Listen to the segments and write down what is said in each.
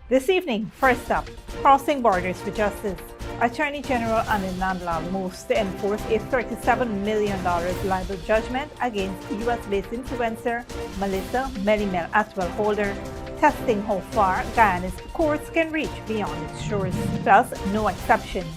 This evening, first up, crossing borders for justice. Attorney General Anil Nandlall moves to enforce a $37 million libel judgment against US-based influencer Melly Mel Atwell-Holder, testing how far Guyana's courts can reach beyond its shores. Plus, no exceptions.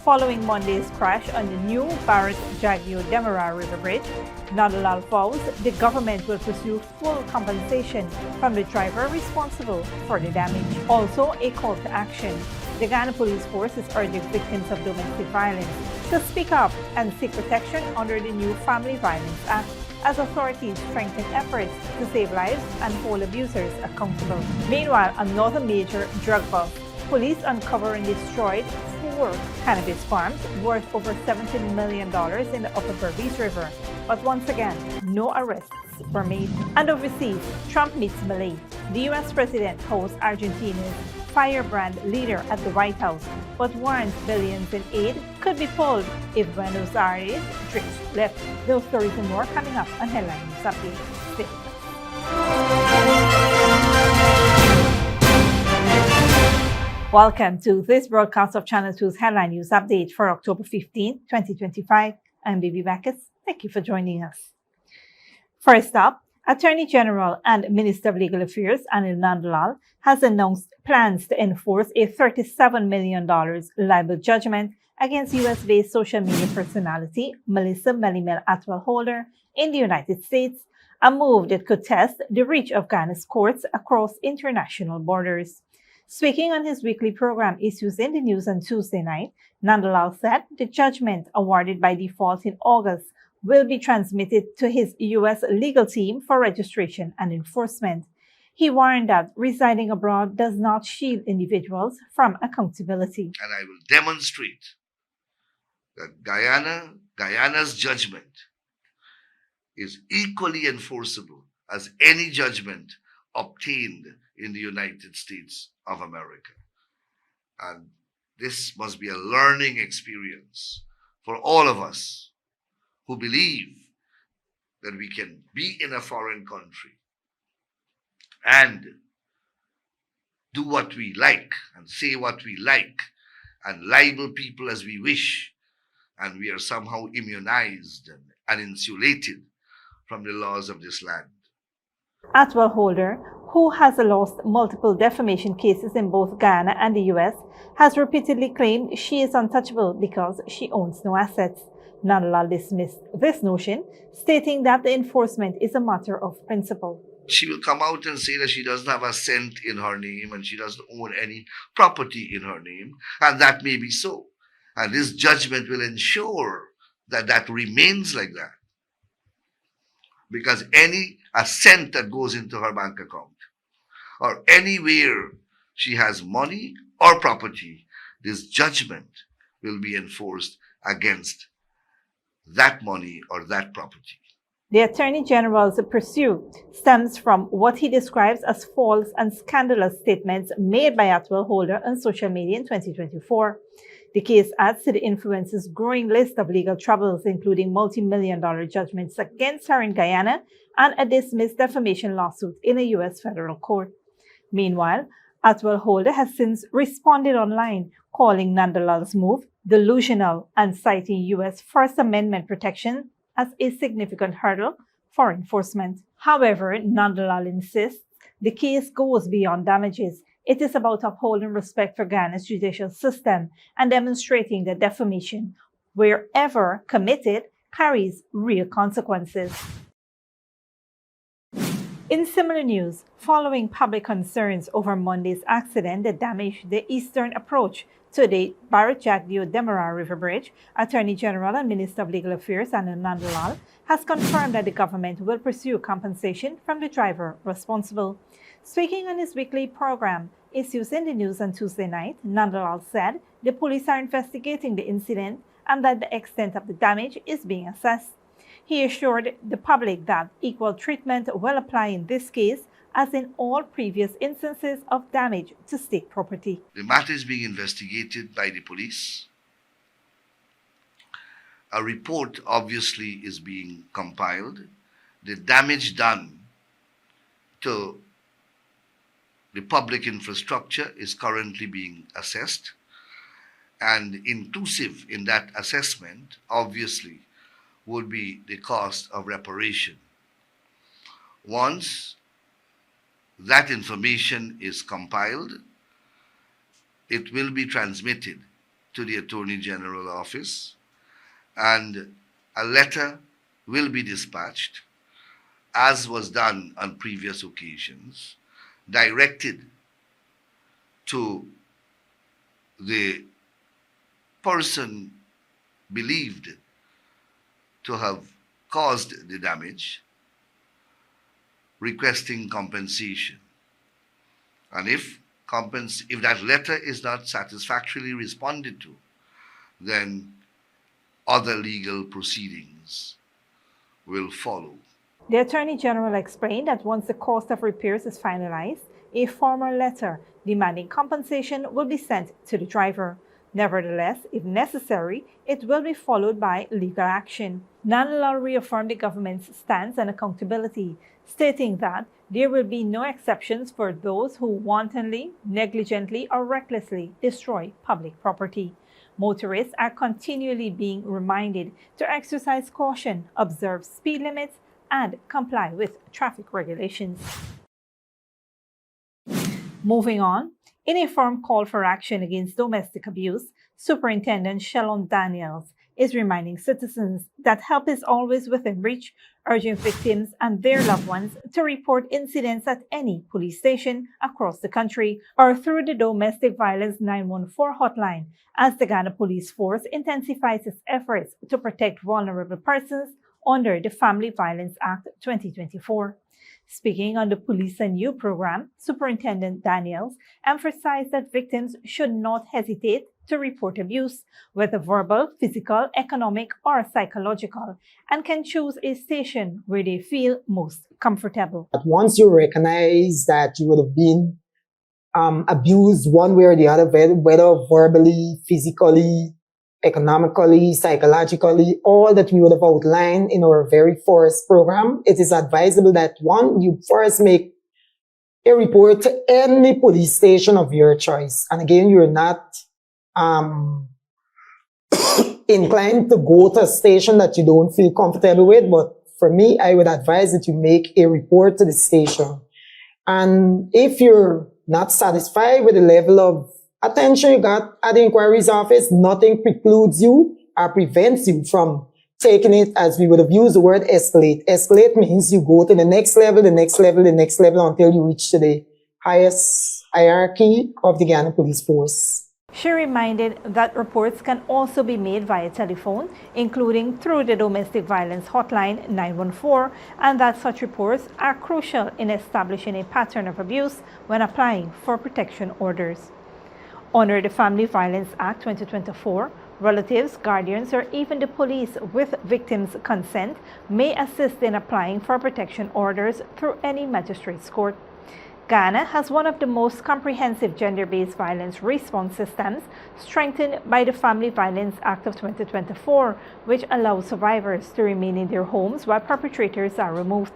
Following Monday's crash on the new Bharrat Jagdeo Demerara River Bridge, Nandlall vows the government will pursue full compensation from the driver responsible for the damage. Also, a call to action. The Guyana Police Force is urging victims of domestic violence to speak up and seek protection under the new Family Violence Act as authorities strengthen efforts to save lives and hold abusers accountable. Meanwhile, another major drug bust. Police uncover and destroyed 4 cannabis farms worth over $17 million in the Upper Berbice River. But once again, no arrests were made. And overseas, Trump meets Melly. The US president hosts Argentina's firebrand leader at the White House, but warns billions in aid could be pulled if Buenos Aires drifts left. Those stories and more coming up on Headline News Update. Stay with us. Welcome to this broadcast of Channel 2's Headline News Update for October 15, 2025. I'm Bibi Backus. Thank you for joining us. First up, Attorney General and Minister of Legal Affairs Anil Nandlall has announced plans to enforce a $37 million libel judgment against US-based social media personality Melly Mel Atwell-Holder in the United States, a move that could test the reach of Guyana's courts across international borders. Speaking on his weekly program Issues in the News on Tuesday night, Nandlall said the judgment awarded by default in August will be transmitted to his U.S. legal team for registration and enforcement. He warned that residing abroad does not shield individuals from accountability. And I will demonstrate that Guyana's judgment is equally enforceable as any judgment obtained in the United States of America. And this must be a learning experience for all of us who believe that we can be in a foreign country and do what we like and say what we like and libel people as we wish, and we are somehow immunized and insulated from the laws of this land. Atwell-Holder, who has lost multiple defamation cases in both Guyana and the US, has repeatedly claimed she is untouchable because she owns no assets. Nandlall dismissed this notion, stating that the enforcement is a matter of principle. She will come out and say that she doesn't have a cent in her name and she doesn't own any property in her name, and that may be so. And this judgment will ensure that that remains like that. Because a cent that goes into her bank account or anywhere she has money or property, this judgment will be enforced against that money or that property. The Attorney General's pursuit stems from what he describes as false and scandalous statements made by Atwell-Holder on social media in 2024. The case adds to the influencer's growing list of legal troubles, including multi-million-dollar judgments against her in Guyana and a dismissed defamation lawsuit in a U.S. federal court. Meanwhile, Atwell-Holder has since responded online, calling Nandlall's move delusional and citing U.S. First Amendment protection as a significant hurdle for enforcement. However, Nandlall insists the case goes beyond damages. It is about upholding respect for Guyana's judicial system and demonstrating that defamation, wherever committed, carries real consequences. In similar news, following public concerns over Monday's accident that damaged the eastern approach to the Bharrat Jagdeo Demerara River Bridge, Attorney General and Minister of Legal Affairs Anil Nandlall has confirmed that the government will pursue compensation from the driver responsible. Speaking on his weekly program, Issues in the News on Tuesday night, Nandlall said the police are investigating the incident and that the extent of the damage is being assessed. He assured the public that equal treatment will apply in this case as in all previous instances of damage to state property. The matter is being investigated by the police. A report obviously is being compiled. The damage done to the public infrastructure is currently being assessed, and inclusive in that assessment, obviously, would be the cost of reparation. Once that information is compiled, it will be transmitted to the Attorney General office, and a letter will be dispatched, as was done on previous occasions, directed to the person believed to have caused the damage, requesting compensation. And if that letter is not satisfactorily responded to, then other legal proceedings will follow. The Attorney General explained that once the cost of repairs is finalized, a formal letter demanding compensation will be sent to the driver. Nevertheless, if necessary, it will be followed by legal action. Nandlall reaffirmed the government's stance on accountability, stating that there will be no exceptions for those who wantonly, negligently, or recklessly destroy public property. Motorists are continually being reminded to exercise caution, observe speed limits, and comply with traffic regulations. Moving on, in a firm call for action against domestic abuse, Superintendent Shalon Daniels is reminding citizens that help is always within reach, urging victims and their loved ones to report incidents at any police station across the country or through the Domestic Violence 914 hotline, as the Guyana Police Force intensifies its efforts to protect vulnerable persons under the Family Violence Act 2024. Speaking on the Police and You program, Superintendent Daniels emphasized that victims should not hesitate to report abuse, whether verbal, physical, economic, or psychological, and can choose a station where they feel most comfortable. But once you recognize that you would have been abused one way or the other, whether verbally, physically, economically, psychologically, all that we would have outlined in our very first program, it is advisable that one, you first make a report to any police station of your choice. And again, you're not inclined to go to a station that you don't feel comfortable with. But for me, I would advise that you make a report to the station. And if you're not satisfied with the level of attention you got at the inquiry's office, nothing precludes you or prevents you from taking it, as we would have used the word escalate. Escalate means you go to the next level, the next level, the next level until you reach to the highest hierarchy of the Guyana Police Force. She reminded that reports can also be made via telephone, including through the Domestic Violence Hotline 914, and that such reports are crucial in establishing a pattern of abuse when applying for protection orders. Under the Family Violence Act 2024, relatives, guardians, or even the police with victims' consent may assist in applying for protection orders through any magistrate's court. Guyana has one of the most comprehensive gender-based violence response systems, strengthened by the Family Violence Act of 2024, which allows survivors to remain in their homes while perpetrators are removed.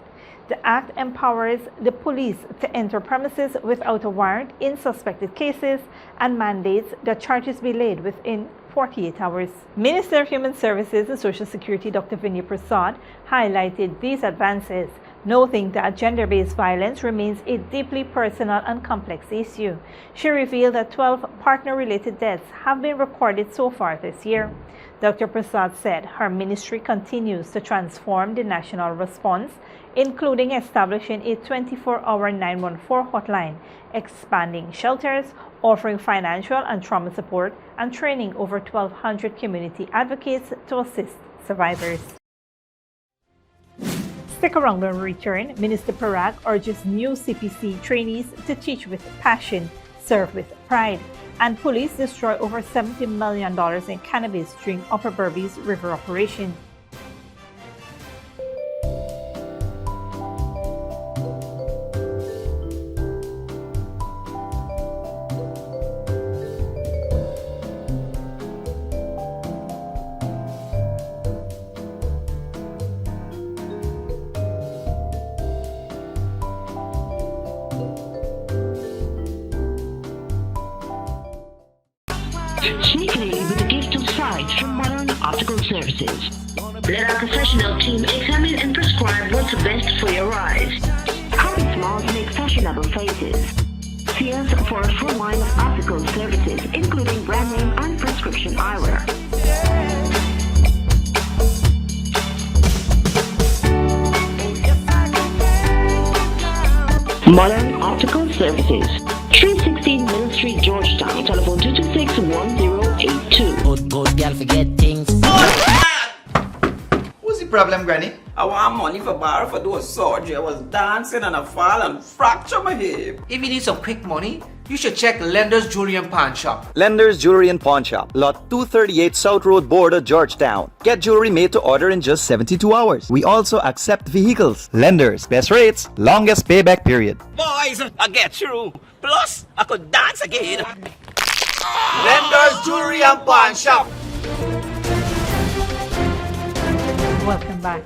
The Act empowers the police to enter premises without a warrant in suspected cases and mandates that charges be laid within 48 hours. Minister of Human Services and Social Security Dr. Vinay Prasad highlighted these advances, noting that gender-based violence remains a deeply personal and complex issue. She revealed that 12 partner-related deaths have been recorded so far this year. Dr. Prasad said her ministry continues to transform the national response, including establishing a 24-hour 914 hotline, expanding shelters, offering financial and trauma support, and training over 1,200 community advocates to assist survivors. Stick around when we return. Minister Bharrat urges new CPC trainees to teach with passion, serve with pride, and police destroy over $70 million in cannabis during Upper Berbice River operation. Sneakily with a gift of sight from Modern Optical Services. Let our professional team examine and prescribe what's best for your eyes. Common smiles make fashionable faces. See us for a full line of optical services, including brand name and prescription eyewear. Modern Optical Services, 316 Middle Street, Georgetown. Telephone 226-1082. Good girl forget things. What's the problem, Granny? I want money for Bharrat for doing surgery. I was dancing and I fall and fracture my hip. If you need some quick money, you should check Lender's Jewelry and Pawn Shop. Lender's Jewelry and Pawn Shop, Lot 238 South Road Border, Georgetown. Get jewelry made to order in just 72 hours. We also accept vehicles. Lender's, best rates, longest payback period. Boys, I get through. Plus, I could dance again. Lender's Jewelry and Pawn Shop. Welcome back.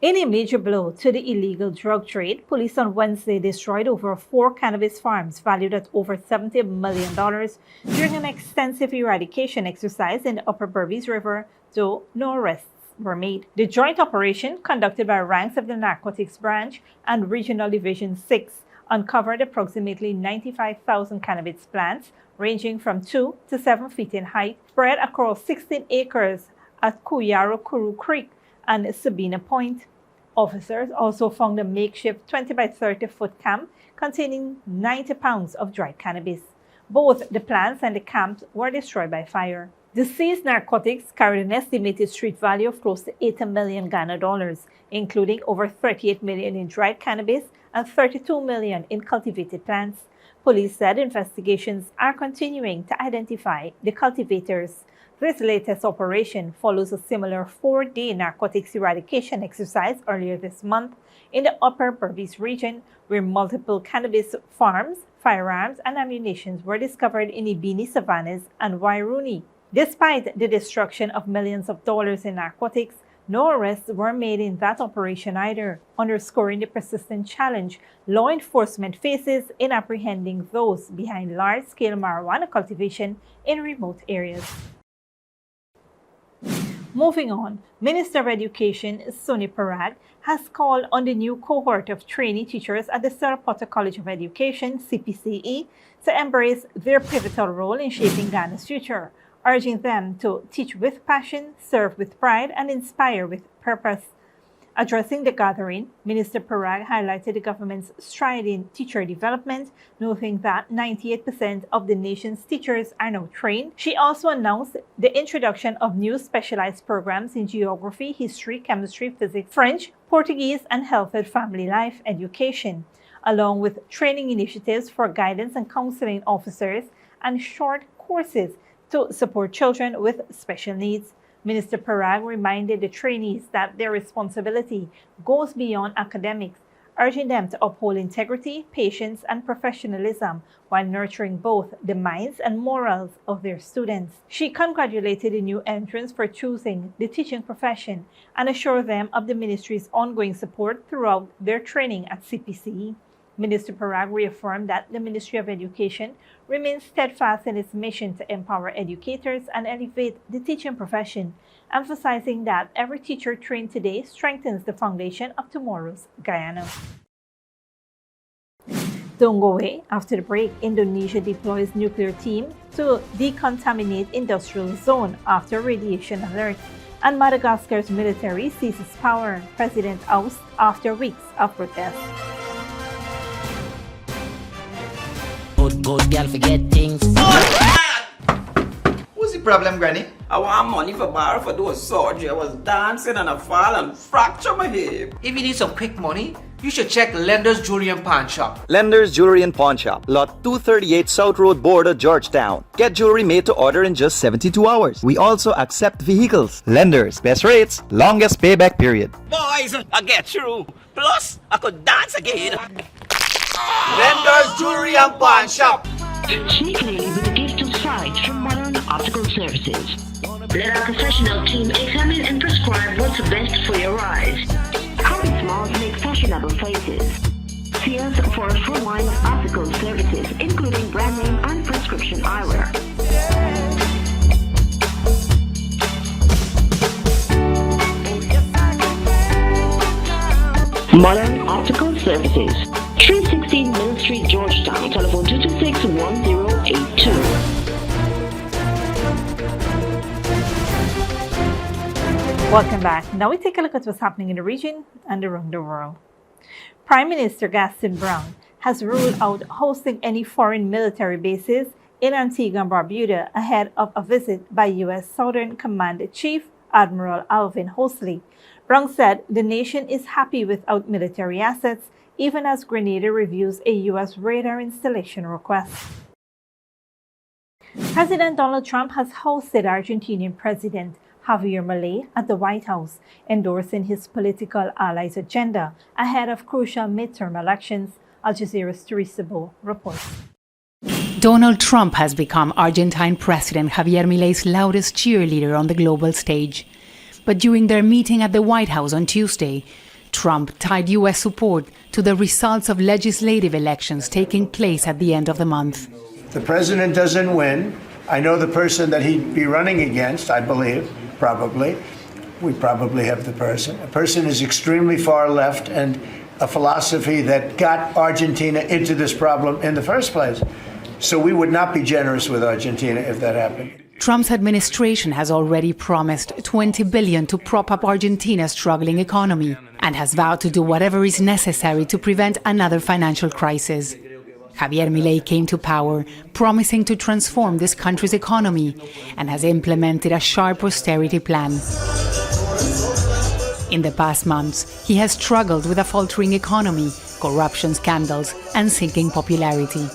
In a major blow to the illegal drug trade, police on Wednesday destroyed over 4 cannabis farms valued at over $70 million during an extensive eradication exercise in the Upper Berbice River, though no arrests were made. The joint operation, conducted by ranks of the Narcotics Branch and Regional Division 6, uncovered approximately 95,000 cannabis plants ranging from 2 to 7 feet in height, spread across 16 acres at Kuyaro Kuru Creek and Sabina Point. Officers also found a makeshift 20 by 30 foot camp containing 90 pounds of dried cannabis. Both the plants and the camp were destroyed by fire. The seized narcotics carried an estimated street value of close to 80 million Ghana dollars, including over 38 million in dried cannabis and 32 million in cultivated plants. Police said investigations are continuing to identify the cultivators. This latest operation follows a similar 4-day narcotics eradication exercise earlier this month in the Upper Berbice region, where multiple cannabis farms, firearms, and ammunition were discovered in Ibini Savannas and Wairuni. Despite the destruction of millions of dollars in narcotics, no arrests were made in that operation either, underscoring the persistent challenge law enforcement faces in apprehending those behind large-scale marijuana cultivation in remote areas. Moving on, Minister of Education Soni Parag has called on the new cohort of trainee teachers at the Sarasota College of Education, CPCE, to embrace their pivotal role in shaping Ghana's future, urging them to teach with passion, serve with pride, and inspire with purpose. Addressing the gathering, Minister Parag highlighted the government's stride in teacher development, noting that 98% of the nation's teachers are now trained. She also announced the introduction of new specialized programs in geography, history, chemistry, physics, French, Portuguese, and health and family life education, along with training initiatives for guidance and counseling officers and short courses to support children with special needs. Minister Parag reminded the trainees that their responsibility goes beyond academics, urging them to uphold integrity, patience, and professionalism while nurturing both the minds and morals of their students. She congratulated the new entrants for choosing the teaching profession and assured them of the ministry's ongoing support throughout their training at CPCE. Minister Parag reaffirmed that the Ministry of Education remains steadfast in its mission to empower educators and elevate the teaching profession, emphasizing that every teacher trained today strengthens the foundation of tomorrow's Guyana. Don't go away. After the break, Indonesia deploys nuclear team to decontaminate industrial zone after radiation alert. And Madagascar's military seizes power. President oust after weeks of protest. Good girl forget things. What's the problem, Granny? I want money for Bharrat for doing surgery. I was dancing and I fall and fracture my hip. If you need some quick money, you should check Lender's Jewelry and Pawn Shop. Lender's Jewelry and Pawn Shop, Lot 238 South Road Border, Georgetown. Get jewelry made to order in just 72 hours. We also accept vehicles. Lender's, best rates, longest payback period. Boys, I get through. Plus, I could dance again. Lender's Jewelry and Pawn Shop. Sneakily with a gift of sight from Modern Optical Services. Let our professional team examine and prescribe what's best for your eyes. Common smiles make fashionable faces. See us for a full line of optical services, including brand name and prescription eyewear. Optical Services. 316 Mill Street, Georgetown. Telephone 226-1082. Welcome back. Now we take a look at what's happening in the region and around the world. Prime Minister Gaston Brown has ruled out hosting any foreign military bases in Antigua and Barbuda ahead of a visit by U.S. Southern Command Chief Admiral Alvin Hosley. Brown said the nation is happy without military assets, even as Grenada reviews a U.S. radar installation request. President Donald Trump has hosted Argentinian President Javier Milei at the White House, endorsing his political allies' agenda ahead of crucial midterm elections. Al Jazeera's Teresa Bo reports. Donald Trump has become Argentine President Javier Milei's loudest cheerleader on the global stage. But during their meeting at the White House on Tuesday, Trump tied U.S. support to the results of legislative elections taking place at the end of the month. The president doesn't win. I know the person that he'd be running against, I believe, probably. We probably have the person. A person is extremely far left and a philosophy that got Argentina into this problem in the first place. So we would not be generous with Argentina if that happened. Trump's administration has already promised $20 billion to prop up Argentina's struggling economy and has vowed to do whatever is necessary to prevent another financial crisis. Javier Milei came to power promising to transform this country's economy and has implemented a sharp austerity plan. In the past months, he has struggled with a faltering economy, corruption scandals, and sinking popularity.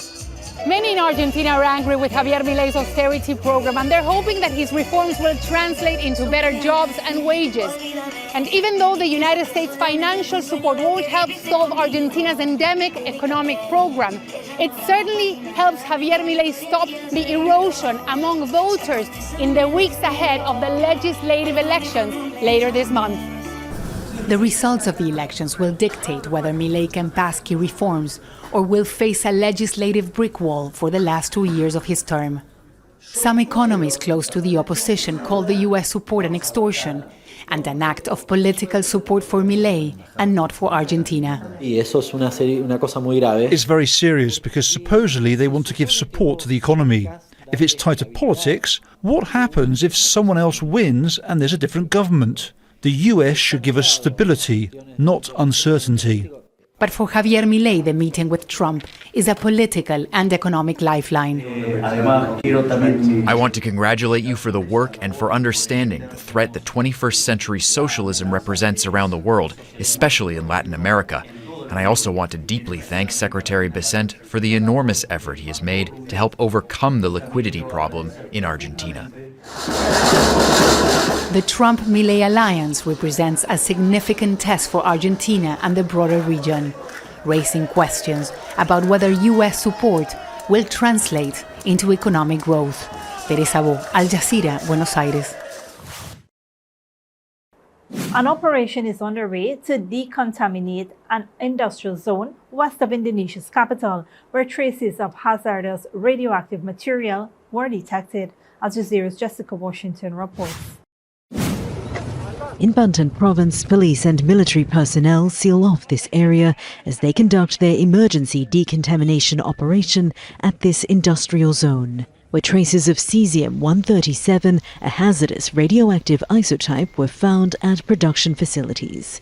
Many in Argentina are angry with Javier Milei's austerity program, and they're hoping that his reforms will translate into better jobs and wages. And even though the United States' financial support won't help solve Argentina's endemic economic program, it certainly helps Javier Milei stop the erosion among voters in the weeks ahead of the legislative elections later this month. The results of the elections will dictate whether Milei can pass key reforms or will face a legislative brick wall for the last 2 years of his term. Some economists close to the opposition call the U.S. support an extortion and an act of political support for Milei and not for Argentina. It's very serious because supposedly they want to give support to the economy. If it's tied to politics, what happens if someone else wins and there's a different government? The US should give us stability, not uncertainty. But for Javier Milei, the meeting with Trump is a political and economic lifeline. I want to congratulate you for the work and for understanding the threat that 21st century socialism represents around the world, especially in Latin America. And I also want to deeply thank Secretary Bessent for the enormous effort he has made to help overcome the liquidity problem in Argentina. The Trump-Milei alliance represents a significant test for Argentina and the broader region, raising questions about whether U.S. support will translate into economic growth. Teresa Bo, Al Jazeera, Buenos Aires. An operation is underway to decontaminate an industrial zone west of Indonesia's capital, where traces of hazardous radioactive material were detected. Al Jazeera's Jessica Washington reports. In Banten province, police and military personnel seal off this area as they conduct their emergency decontamination operation at this industrial zone, where traces of cesium-137, a hazardous radioactive isotype, were found at production facilities.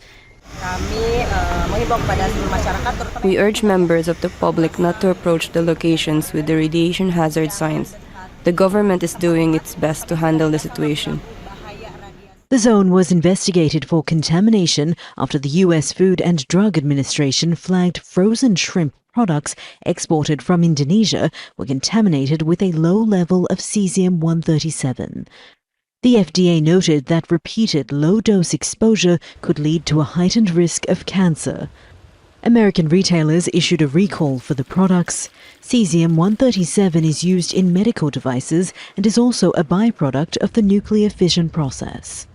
We urge members of the public not to approach the locations with the radiation hazard signs. The government is doing its best to handle the situation. The zone was investigated for contamination after the U.S. Food and Drug Administration flagged frozen shrimp products exported from Indonesia were contaminated with a low level of cesium-137. The FDA noted that repeated low-dose exposure could lead to a heightened risk of cancer. American retailers issued a recall for the products. Cesium-137 is used in medical devices and is also a byproduct of the nuclear fission process.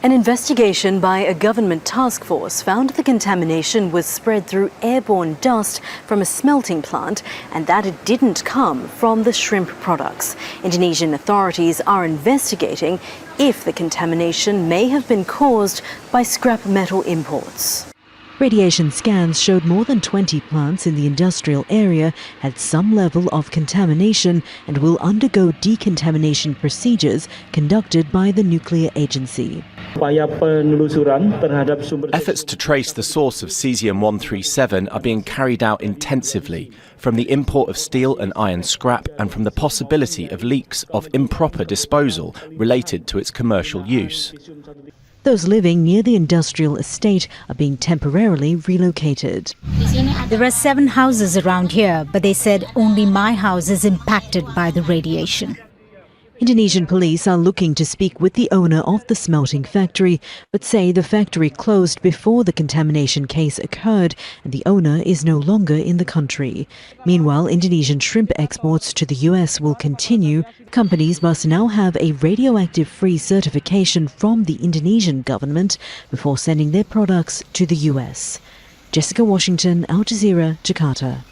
An investigation by a government task force found the contamination was spread through airborne dust from a smelting plant and that it didn't come from the shrimp products. Indonesian authorities are investigating if the contamination may have been caused by scrap metal imports. Radiation scans showed more than 20 plants in the industrial area had some level of contamination and will undergo decontamination procedures conducted by the nuclear agency. Efforts to trace the source of cesium-137 are being carried out intensively, from the import of steel and iron scrap and from the possibility of leaks of improper disposal related to its commercial use. Those living near the industrial estate are being temporarily relocated. There are 7 houses around here, but they said only my house is impacted by the radiation. Indonesian police are looking to speak with the owner of the smelting factory, but say the factory closed before the contamination case occurred and the owner is no longer in the country. Meanwhile, Indonesian shrimp exports to the US will continue. Companies must now have a radioactive-free certification from the Indonesian government before sending their products to the US. Jessica Washington, Al Jazeera, Jakarta.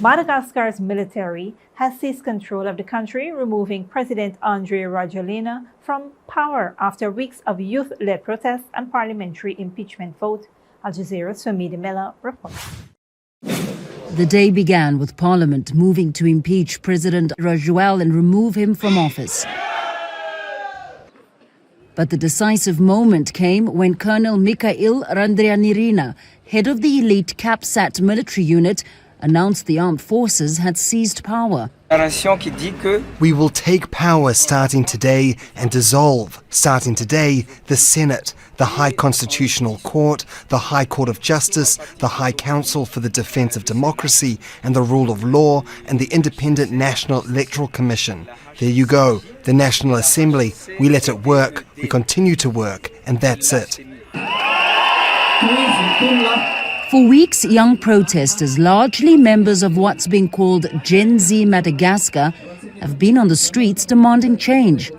Madagascar's military has seized control of the country, removing President Andry Rajoelina from power after weeks of youth-led protests and parliamentary impeachment vote. Al Jazeera's Melly Mel reports. The day began with Parliament moving to impeach President Rajoel and remove him from office. But the decisive moment came when Colonel Mikhail Randrianirina, head of the elite CAPSAT military unit, announced the armed forces had seized power. We will take power starting today and dissolve, starting today, the Senate, the High Constitutional Court, the High Court of Justice, the High Council for the Defence of Democracy and the Rule of Law, and the Independent National Electoral Commission. There you go, the National Assembly. We let it work, we continue to work, and that's it. For weeks, young protesters, largely members of what's being called Gen Z Madagascar, have been on the streets demanding change.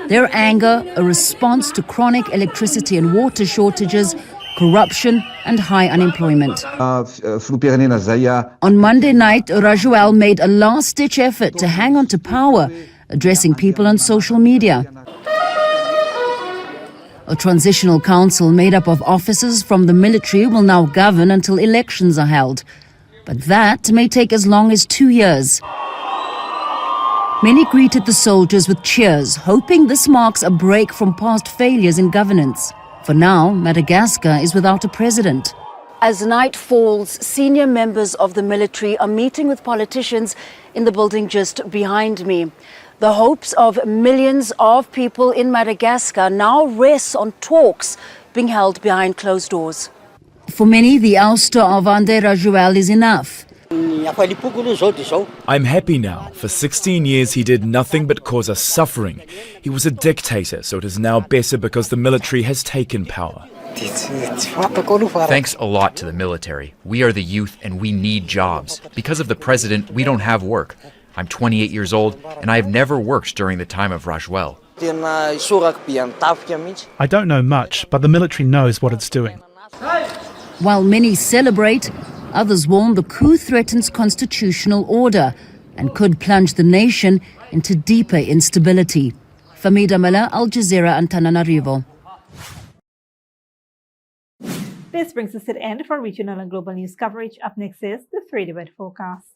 Their anger, a response to chronic electricity and water shortages, corruption and high unemployment. On Monday night, Rajoel made a last-ditch effort to hang on to power, addressing people on social media. A transitional council made up of officers from the military will now govern until elections are held. But that may take as long as 2 years. Many greeted the soldiers with cheers, hoping this marks a break from past failures in governance. For now, Madagascar is without a president. As night falls, senior members of the military are meeting with politicians in the building just behind me. The hopes of millions of people in Madagascar now rests on talks being held behind closed doors. For many, the ouster of Andry Rajoel is enough. I'm happy now. For 16 years he did nothing but cause us suffering. He was a dictator, so it is now better because the military has taken power. Thanks a lot to the military. We are the youth and we need jobs. Because of the president, we don't have work. I'm 28 years old and I have never worked during the time of Rajoel. I don't know much, but the military knows what it's doing. While many celebrate, others warn the coup threatens constitutional order and could plunge the nation into deeper instability. Famida Mala, Al Jazeera, Antananarivo. This brings us to the end for regional and global news coverage. Up next is the 3-day weather forecast.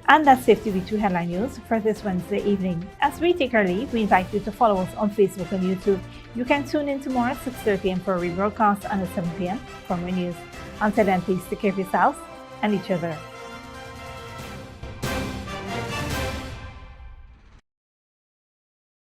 And that's Safety Week 2 Headline News for this Wednesday evening. As we take our leave, we invite you to follow us on Facebook and YouTube. You can tune in tomorrow at 6:30 a.m. for a rebroadcast and at 7 p.m. for more news. Until then, please take care of yourselves and each other.